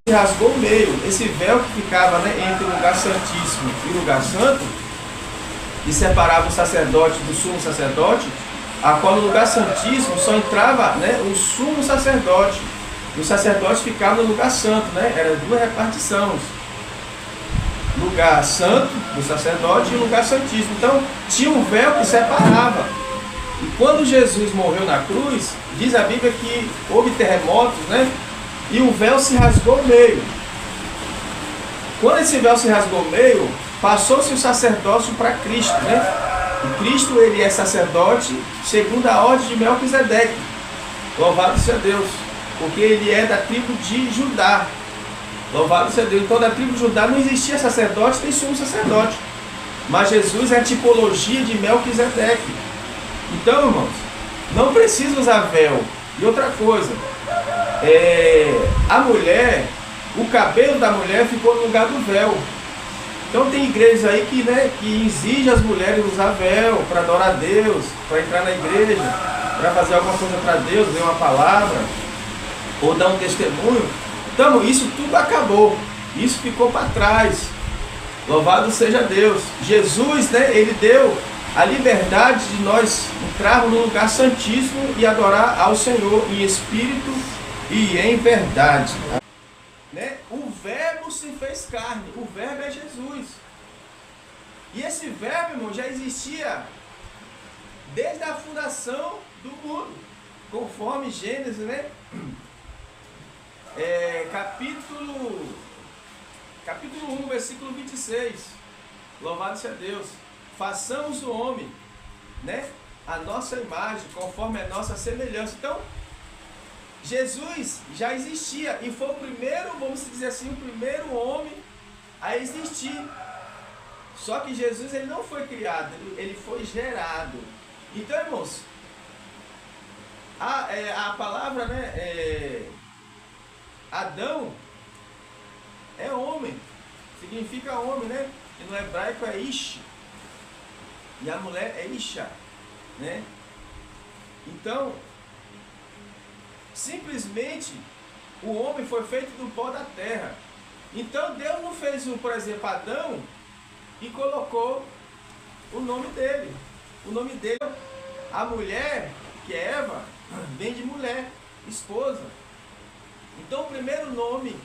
rasgou o meio. Esse véu que ficava, né, entre o lugar santíssimo e o lugar santo, que separava o sacerdote do sumo sacerdote, a qual no lugar santíssimo só entrava, né, o sumo sacerdote. O sacerdote ficava no lugar santo, né? Era duas repartições. Lugar santo do sacerdote e lugar santíssimo. Então tinha um véu que separava. E quando Jesus morreu na cruz, diz a Bíblia que houve terremotos, né? E o véu se rasgou meio. Quando esse véu se rasgou meio, passou-se o sacerdócio para Cristo, né? E Cristo, ele é sacerdote segundo a ordem de Melquisedeque. Louvado seja Deus, porque ele é da tribo de Judá. Louvado seja Deus. Então, da tribo de Judá não existia sacerdote nem sumo sacerdote. Mas Jesus é a tipologia de Melquisedeque. Então, irmãos, não precisa usar véu. E outra coisa, a mulher, o cabelo da mulher ficou no lugar do véu. Então tem igrejas aí que, né, que exigem as mulheres usar véu para adorar a Deus, para entrar na igreja, para fazer alguma coisa para Deus, ler uma palavra, ou dar um testemunho. Então isso tudo acabou, isso ficou para trás. Louvado seja Deus. Jesus, né, ele deu a liberdade de nós entrarmos no lugar santíssimo e adorar ao Senhor em espírito e em verdade. Né? O verbo se fez carne, o verbo é Jesus. E esse verbo, irmão, já existia desde a fundação do mundo, conforme Gênesis, né? Capítulo 1, versículo 26. Louvado seja Deus. Façamos o homem, né, a nossa imagem, conforme a nossa semelhança. Então, Jesus já existia e foi o primeiro, vamos dizer assim, o primeiro homem a existir. Só que Jesus, ele não foi criado, ele foi gerado. Então, irmãos, a palavra, né, Adão é homem, significa homem, né? E no hebraico é Ish, e a mulher é Isha, né? Então, simplesmente, o homem foi feito do pó da terra. Então, Deus não fez, por exemplo, Adão e colocou o nome dele. O nome dele, a mulher, que é Eva, vem de mulher, esposa. Então, o primeiro nome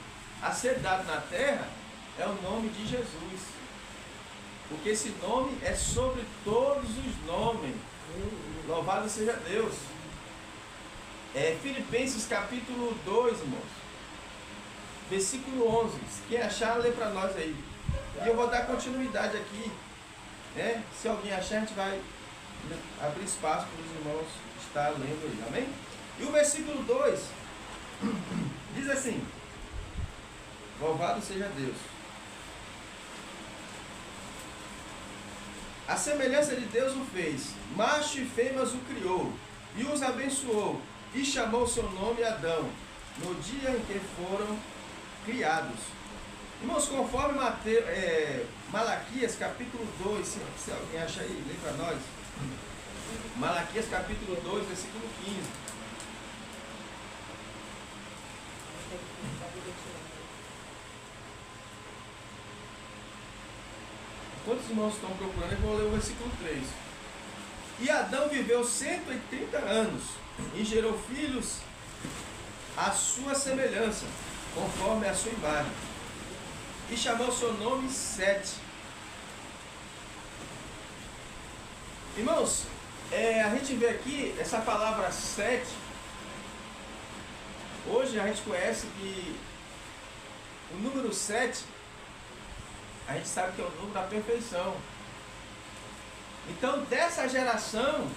a ser dado na terra é o nome de Jesus. Porque esse nome é sobre todos os nomes. Louvado seja Deus. Filipenses capítulo 2, irmãos, versículo 11. Quem achar, lê para nós aí. E eu vou dar continuidade aqui, né? Se alguém achar, a gente vai abrir espaço para os irmãos estar lendo aí, amém? E o versículo 2 diz assim: louvado seja Deus. A semelhança de Deus o fez, macho e fêmeas o criou, e os abençoou, e chamou seu nome Adão, no dia em que foram criados. Irmãos, conforme Malaquias capítulo 2, se alguém acha aí, lê para nós. Malaquias capítulo 2, versículo 15. Quantos irmãos estão procurando? Eu vou ler o versículo 3. E Adão viveu 130 anos e gerou filhos à sua semelhança, conforme a sua imagem. E chamou seu nome Sete. Irmãos, a gente vê aqui essa palavra Sete. Hoje a gente conhece que o número 7, a gente sabe que é o número da perfeição. Então, dessa geração,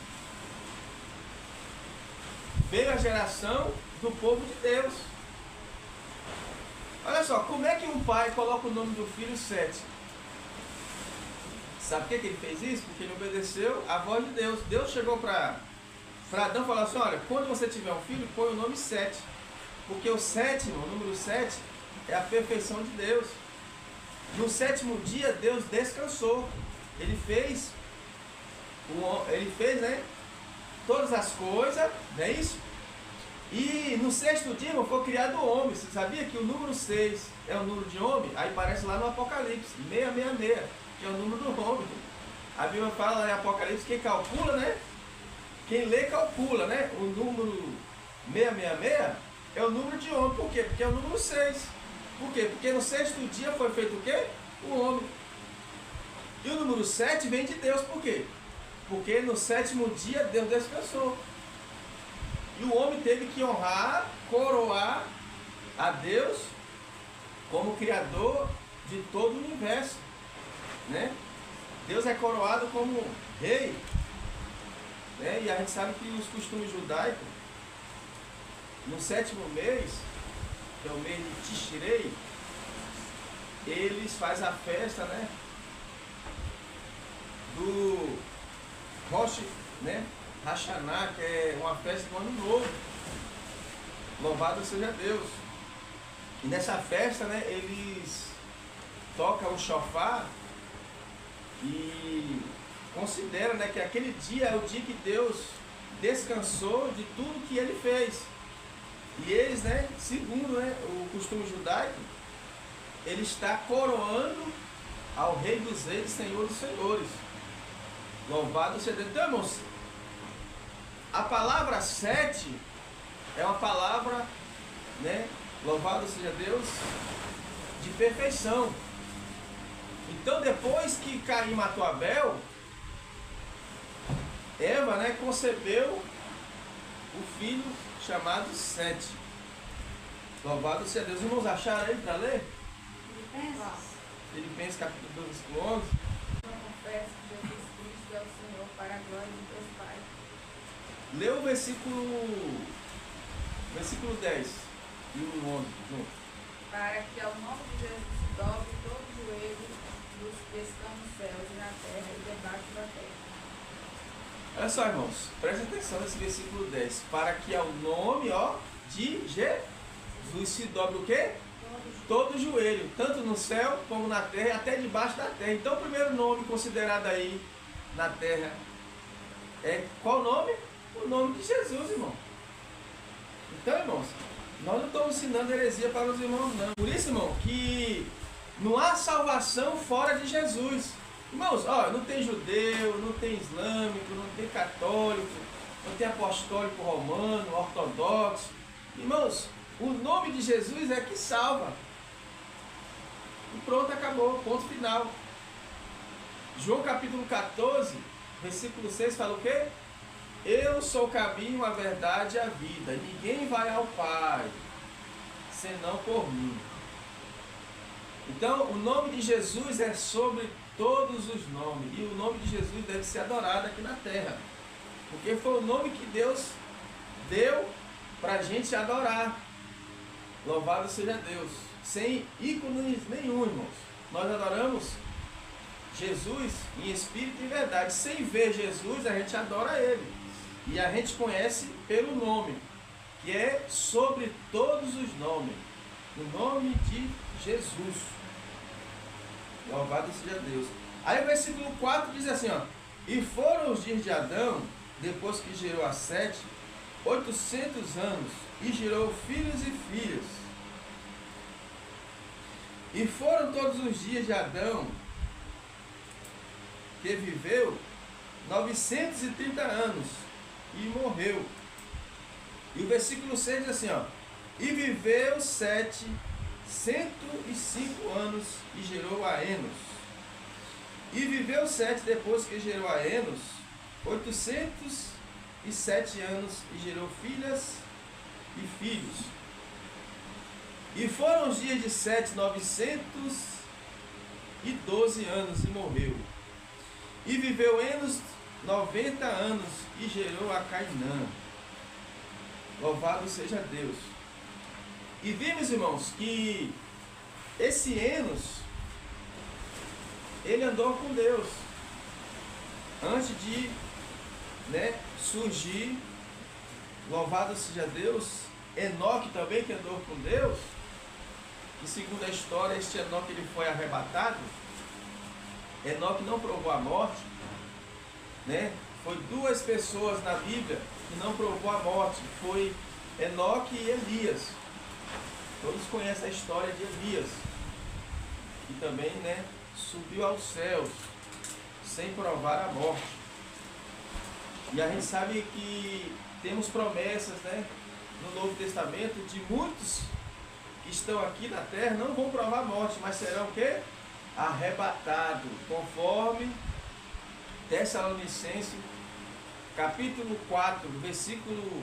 veio a geração do povo de Deus. Olha só, como é que um pai coloca o nome do filho Sete? Sabe por que ele fez isso? Porque ele obedeceu a voz de Deus. Deus chegou para Adão e falou assim: olha, quando você tiver um filho, põe o nome Sete. Porque o sétimo, o número 7, é a perfeição de Deus. No sétimo dia, Deus descansou. Ele fez, né, todas as coisas, não é isso? E no sexto dia, irmão, foi criado o homem. Você sabia que o número 6 é o número de homem? Aí aparece lá no Apocalipse, 666, que é o número do homem. A Bíblia fala lá em Apocalipse, quem calcula, né? Quem lê, calcula, né? O número 666 é o número de homem. Por quê? Porque é o número 6. Por quê? Porque no sexto dia foi feito o quê? O homem. E o número 7 vem de Deus. Por quê? Porque no sétimo dia Deus descansou. E o homem teve que honrar, coroar a Deus como Criador de todo o universo, né? Deus é coroado como rei, né? E a gente sabe que os costumes judaicos, no sétimo mês, que é o mês de Tishrei, eles fazem a festa, né? Do Rosh, né? Hashanah, que é uma festa do ano novo. Louvado seja Deus. E nessa festa, né, eles tocam o shofar e consideram, né, que aquele dia é o dia que Deus descansou de tudo que ele fez. E eles, né, segundo, né, o costume judaico, ele está coroando ao Rei dos Reis, Senhor dos Senhores. Louvado seja Deus. Então, irmãos, a palavra 7 é uma palavra, né, louvado seja Deus, de perfeição. Então, depois que Caim matou Abel, Eva, né, concebeu o filho chamado Sete. Louvado seja Deus. Irmãos, acharam ele para ler? Filipenses capítulo 2, versículo 11. Não confesso que Jesus Cristo é o Senhor para a glória de Deus Pai. Lê o versículo 10 e o 11 junto. Para que ao nome de Jesus se dobre todo o joelho dos que estão nos céus e na terra e debaixo da terra. Olha só, irmãos, preste atenção nesse versículo 10. Para que ao nome, ó, de Jesus se dobre o quê? Todo o joelho, tanto no céu como na terra, até debaixo da terra. Então, o primeiro nome considerado aí na terra é qual nome? O nome de Jesus, irmão. Então, irmãos, nós não estamos ensinando heresia para os irmãos, não. Por isso, irmão, que não há salvação fora de Jesus. Irmãos, ó, não tem judeu, não tem islâmico, não tem católico, não tem apostólico romano, ortodoxo. Irmãos, o nome de Jesus é que salva. E pronto, acabou, ponto final. João capítulo 14, versículo 6 fala o quê? Eu sou o caminho, a verdade e a vida. Ninguém vai ao Pai senão por mim. Então, o nome de Jesus é sobre todos os nomes. E o nome de Jesus deve ser adorado aqui na terra. Porque foi o nome que Deus deu para a gente adorar. Louvado seja Deus. Sem ícones nenhum, irmãos. Nós adoramos Jesus em espírito e verdade. Sem ver Jesus, a gente adora Ele. E a gente conhece pelo nome, que é sobre todos os nomes. O nome de Jesus. Louvado seja Deus. Aí o versículo 4 diz assim, ó. E foram os dias de Adão, depois que gerou a Sete, 800 anos, e gerou filhos e filhas. E foram todos os dias de Adão, que viveu 930 anos, e morreu. E o versículo 6 diz assim, ó. E viveu Sete 105 anos e gerou a Enos. E viveu Sete depois que gerou a Enos 807 anos e gerou filhas e filhos. E foram os dias de Sete 912 anos e morreu. E viveu Enos 90 anos e gerou a Cainã. Louvado seja Deus. E vimos, irmãos, que esse Enos, ele andou com Deus antes de, né, surgir. Louvado seja Deus. Enoque também, que andou com Deus. E segundo a história, este Enoque ele foi arrebatado. Enoque não provou a morte, né? Foi duas pessoas na Bíblia que não provou a morte. Foi Enoque e Elias. Todos conhecem a história de Elias, que também, né, subiu aos céus sem provar a morte. E a gente sabe que temos promessas, né, no Novo Testamento de muitos que estão aqui na terra não vão provar a morte, mas serão o quê? Arrebatados, conforme Tessalonicenses, capítulo 4, versículo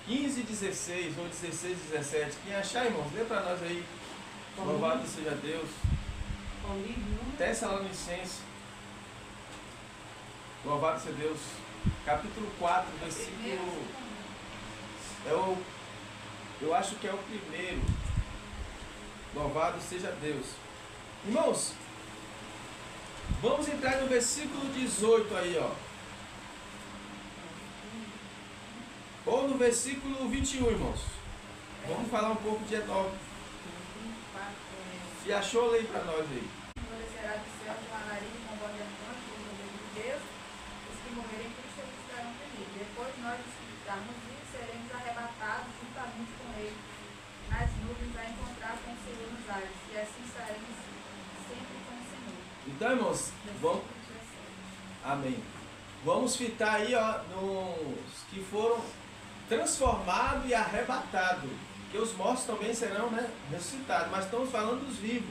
15 e 16, ou 16 e 17. Quem achar, irmãos, lê para nós aí. Louvado seja Deus. Tessalonicenses, louvado seja Deus, capítulo 4, versículo... Eu acho que é o primeiro. Louvado seja Deus. Irmãos, vamos entrar no versículo 18 aí, ó. Ou no versículo 21, irmãos. Vamos falar um pouco de Enoque. Se achou, lê para nós aí. Florescerá do céu de uma nariz com voz de poder de Deus. Os que morrerem em Cristo estarão comigo. Depois nós estarmos vivos, seremos arrebatados juntamente com Ele nas nuvens a encontrar com o Senhor nos ares. E assim estaremos sempre com o Senhor. Então, irmãos, vamos... Amém. Vamos fitar aí, ó, nos que foram transformados e arrebatados. Que os mortos também serão, né, ressuscitados. Mas estamos falando dos vivos,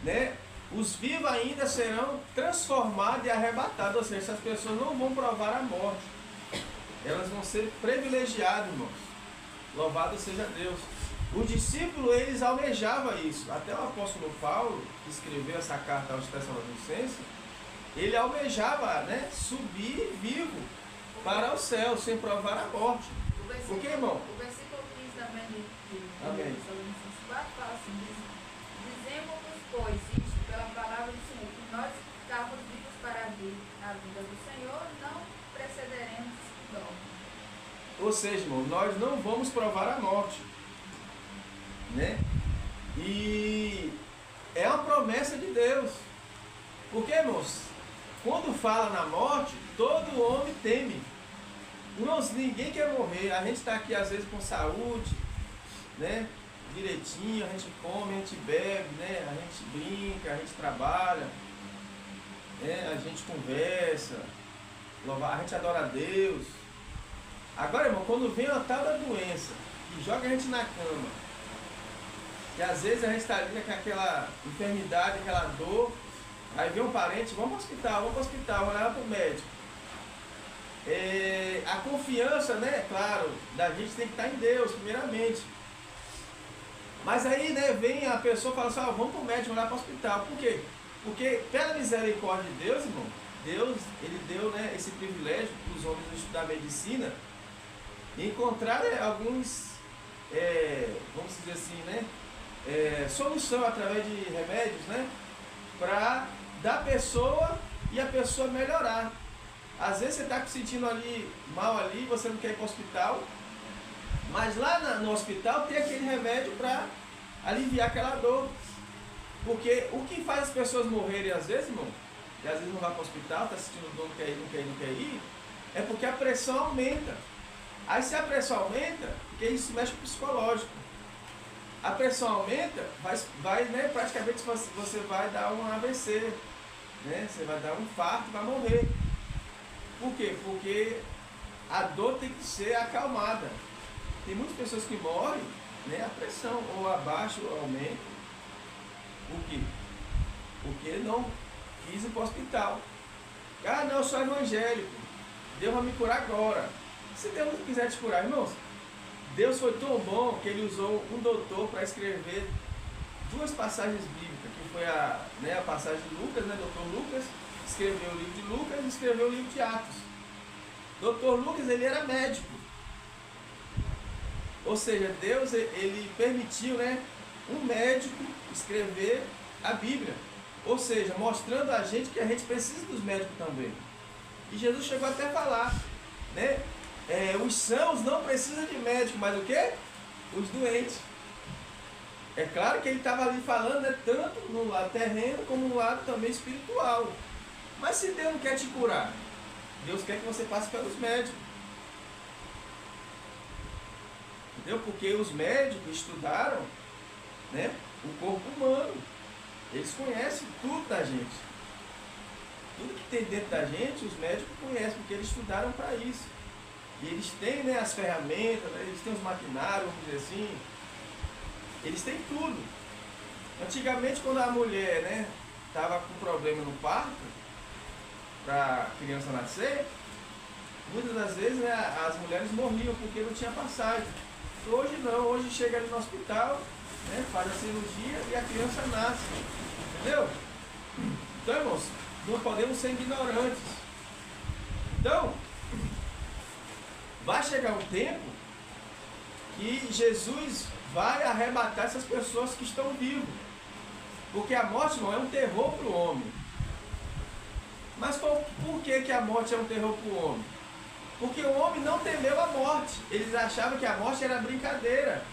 né? Os vivos ainda serão transformados e arrebatados. Ou seja, essas pessoas não vão provar a morte. Elas vão ser privilegiadas, irmãos. Louvado seja Deus. Os discípulos, eles almejavam isso. Até o apóstolo Paulo, que escreveu essa carta aos Tessalonicenses, ele almejava, né, subir vivo para o céu, sem provar a morte. Por que, irmão? O versículo 15 também de Tessalonicenses 4 fala assim: dizemos-vos, pois, isto pela palavra do Senhor, que nós estamos vivos para a vida do Senhor, não precederemos os que dormem. Ou seja, irmão, nós não vamos provar a morte, né? E é uma promessa de Deus. Porque, irmãos, quando fala na morte, todo homem teme. Irmãos, ninguém quer morrer. A gente está aqui às vezes com saúde, né? Direitinho, a gente come, a gente bebe, né? A gente brinca, a gente trabalha, né? A gente conversa, a gente adora a Deus. Agora, irmão, quando vem a tal da doença que joga a gente na cama, e às vezes a gente está ali com aquela enfermidade, aquela dor, aí vem um parente, vamos para o hospital, vai lá para o médico. A confiança, né, claro, da gente tem que estar em Deus, primeiramente. Mas aí, né, vem a pessoa e fala assim, vamos para o médico, vai lá para o hospital. Por quê? Porque pela misericórdia de Deus, irmão, Deus, ele deu, né, esse privilégio para os homens estudar medicina e encontrar, né, alguns, vamos dizer assim, né, solução através de remédios, né, para dar a pessoa e a pessoa melhorar. Às vezes você está se sentindo ali mal ali, você não quer ir para o hospital, mas lá no hospital tem aquele remédio para aliviar aquela dor. Porque o que faz as pessoas morrerem às vezes, irmão, e às vezes não vai para o hospital, está sentindo dor, não quer ir, é porque a pressão aumenta. Aí se a pressão aumenta, porque isso mexe com o psicológico. A pressão aumenta, vai, né, praticamente você vai dar um AVC, né, você vai dar um infarto, vai morrer. Por quê? Porque a dor tem que ser acalmada. Tem muitas pessoas que morrem, né, a pressão ou abaixa ou aumenta. Por quê? Porque não quis ir para o hospital. Ah, não, eu sou evangélico, Deus vai me curar agora. Se Deus não quiser te curar, irmãos, Deus foi tão bom que ele usou um doutor para escrever duas passagens bíblicas, que foi a passagem de Lucas, né, doutor Lucas, escreveu o livro de Lucas e escreveu o livro de Atos. Doutor Lucas, ele era médico. Ou seja, Deus, ele permitiu, né, um médico escrever a Bíblia. Ou seja, mostrando a gente que a gente precisa dos médicos também. E Jesus chegou até a falar, né, os sãos não precisam de médico, mas o quê? Os doentes. É claro que ele estava ali falando, né, tanto no lado terreno como no lado também espiritual. Mas se Deus não quer te curar, Deus quer que você passe pelos médicos. Entendeu? Porque os médicos estudaram, né, o corpo humano. Eles conhecem tudo da gente. Tudo que tem dentro da gente, os médicos conhecem, porque eles estudaram para isso. E eles têm, né, as ferramentas, né, eles têm os maquinários, vamos dizer assim. Eles têm tudo. Antigamente, quando a mulher, né, estava com problema no parto, para a criança nascer, muitas das vezes, né, as mulheres morriam porque não tinha passagem. Hoje não, hoje chega ali no hospital, né, faz a cirurgia e a criança nasce. Entendeu? Então, irmãos, não podemos ser ignorantes. Então, vai chegar um tempo que Jesus vai arrebatar essas pessoas que estão vivas. Porque a morte, não é um terror para o homem. Mas por que a morte é um terror para o homem? Porque o homem não temeu a morte. Eles achavam que a morte era brincadeira.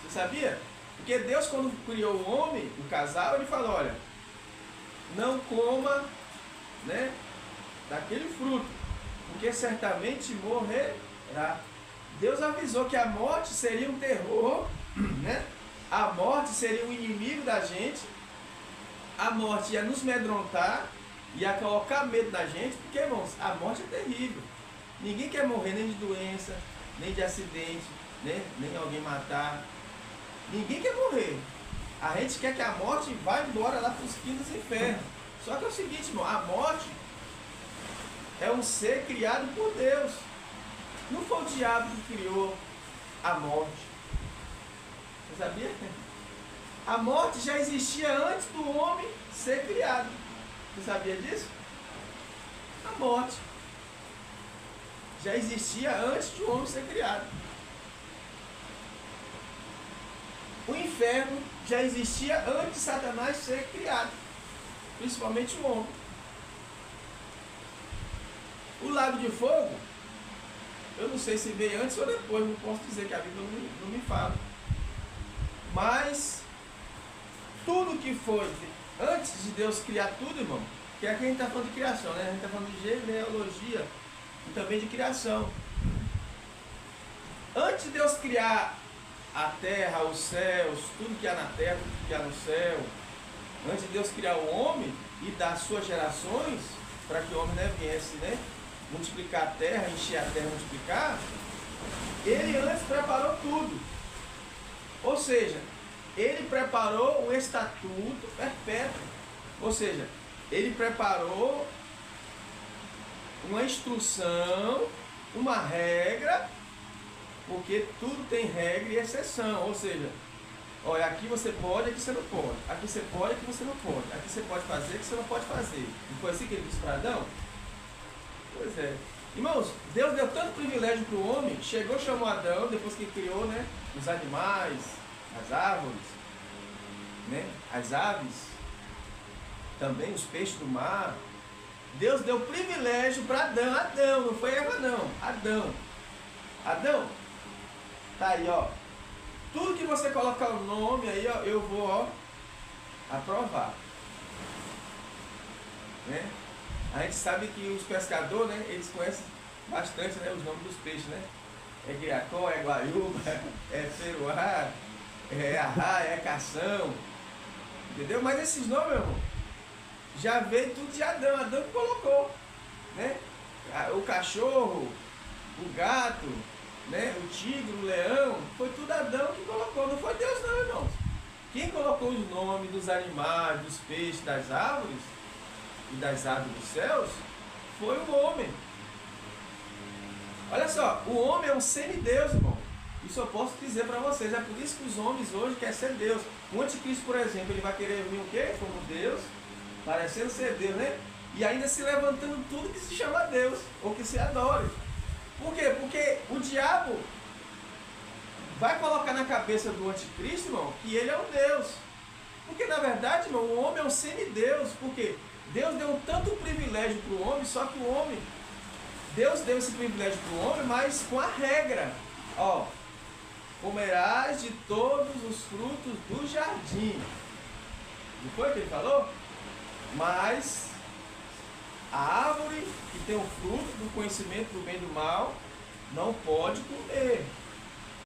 Você sabia? Porque Deus, quando criou o homem, o casal, ele falou, olha, não coma, né, daquele fruto, porque certamente morrerá. Deus avisou que a morte seria um terror, né? A morte seria um inimigo da gente. A morte ia nos amedrontar, ia colocar medo na gente, porque, irmãos, a morte é terrível. Ninguém quer morrer nem de doença, nem de acidente, né? Nem alguém matar. Ninguém quer morrer. A gente quer que a morte vá embora lá para os quintos infernos. Só que é o seguinte, irmão, a morte é um ser criado por Deus. Não foi o diabo que criou a morte. Você sabia? A morte já existia antes do homem ser criado. Você sabia disso? A morte já existia antes do homem ser criado. O inferno já existia antes de Satanás ser criado, principalmente o homem. O lago de fogo, eu não sei se veio antes ou depois, não posso dizer que a Bíblia não me fala. Mas tudo que foi antes de Deus criar tudo, irmão, que aqui a gente está falando de criação, né? A gente está falando de genealogia e também de criação. Antes de Deus criar a terra, os céus, tudo que há na terra, tudo que há no céu, antes de Deus criar o homem e dar suas gerações, para que o homem, né, viesse, né, multiplicar a terra, encher a terra, multiplicar, ele antes preparou tudo. Ou seja, ele preparou o estatuto perpétuo. Ou seja, ele preparou uma instrução, uma regra, porque tudo tem regra e exceção. Ou seja, olha, aqui você pode, aqui você não pode. Aqui você pode, aqui você não pode. Aqui você pode fazer, aqui você não pode fazer. Não foi assim que ele disse para Adão? Pois é. Irmãos, Deus deu tanto privilégio para o homem, chegou, chamou Adão, depois que criou, né, os animais, as árvores, né, as aves, também os peixes do mar. Deus deu privilégio para Adão. Adão, não foi Eva não, Adão. Adão, tá aí, ó. Tudo que você colocar o nome aí, ó, eu vou, ó, aprovar. Né? A gente sabe que os pescadores, né, eles conhecem bastante, né, os nomes dos peixes, né? É guiacó, é guaiúba, é ceruá, é arraia, é cação. Entendeu? Mas esses nomes, meu irmão, já veio tudo de Adão. Adão que colocou, né? O cachorro, o gato, né? O tigre, o leão, foi tudo Adão que colocou. Não foi Deus não, irmãos. Quem colocou os nomes dos animais, dos peixes, das árvores e das aves dos céus foi o homem. Olha só, o homem é um semideus, irmão. Isso eu posso dizer para vocês. É por isso que os homens hoje querem ser Deus. O anticristo, por exemplo, ele vai querer vir o quê? Como Deus, parecendo ser Deus, né? E ainda se levantando tudo que se chama Deus, ou que se adore. Por quê? Porque o diabo vai colocar na cabeça do anticristo, irmão, que ele é um Deus. Porque na verdade, irmão, o homem é um semideus. Por quê? Deus deu tanto privilégio para o homem, só que o homem, Deus deu esse privilégio para o homem, mas com a regra. Ó, comerás de todos os frutos do jardim. Não foi o que ele falou? Mas a árvore que tem o fruto do conhecimento do bem e do mal não pode comer.